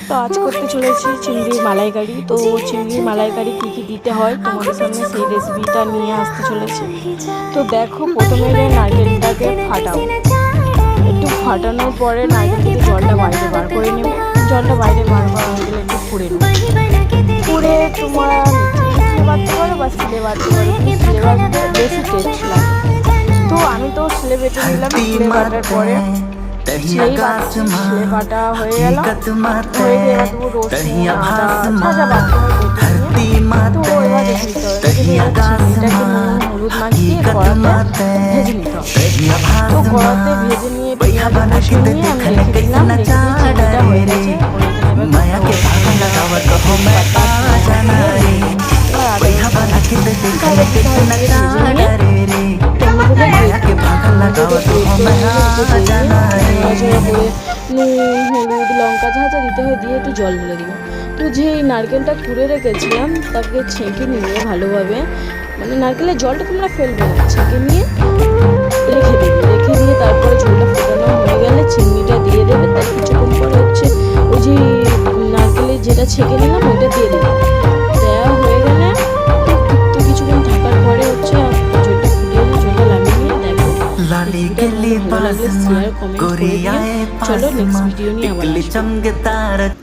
তো আজ করতে চলেছি চিংড়ির মালাইকারি। তো চিংড়ির মালাইকারি কী কী দিতে হয় তোমাদের সামনে সেই রেসিপিটা নিয়ে আসতে চলেছি। তো দেখো, প্রথমে নারকেলটাকে ফাটাও, একটু ফাটানোর পরে নারকেল থেকে জলটা বাইরে বার করে নেবে। জলটা বাইরে বার করা হয়ে গেলে একটু ফুড়ে নেবে। ফুড়ে তোমরা মিক্সিতে বাটতে পারো বা শিলে বাটতে পারো, কিন্তু শিলে বাটতে বেশি টেস্ট লাগে। তো আমি তো শিলে বেটে নিলাম। শিলে বাটার পরে শিলেই বাটছি, শিলে বাটা হয়ে গেল। হয়ে গিয়ে এবার দেবো রসুন, আদা, যা যা বাটতে হয় বেটে নিয়ে। তো এবার দেখে নিতে হবে, দেখে নিয়ে এবার চিংড়িটাকে নুন হলুদ মাখিয়ে কড়াতে ভেজে নিতে হবে। তো কড়াতে ভেজে নিয়ে পেঁয়াজ কষিয়ে নিয়ে আমি রেখে দিলাম। রেখে দিয়ে চিংড়িটা হয়ে গেছে। নুন হলুদ লঙ্কা যা যা দিতে হয় দিয়ে একটু জল ঢেলে দিব। তো যে নারকেলটা কুড়ে রেখেছিলাম তাকে ছেঁকে নিয়ে ভালোভাবে, মানে নারকেলের জলটা তোমরা ফেলবে না, ছেঁকে নিয়ে রেখে দেবে। রেখে দিয়ে তারপরে ঝোলটা ফোটানো হয়ে গেলে চিংড়িটা দিয়ে দেবে। তার কিছুক্ষণ পরে হচ্ছে ওই যে নারকেলের যেটা ছেঁকে নিলাম ওইটা দিয়ে দেবে। দেওয়া হয়ে গেলে তো কিছুক্ষণ থাকার পরে হচ্ছে ঝোলটা ফুটিয়ে ঝোলটা নামিয়ে নিয়ে দেখো। ভালো লাগলে শেয়ার কমেন্ট করে দিও। চলো নেক্সট ভিডিও নিয়ে আবার আসবো।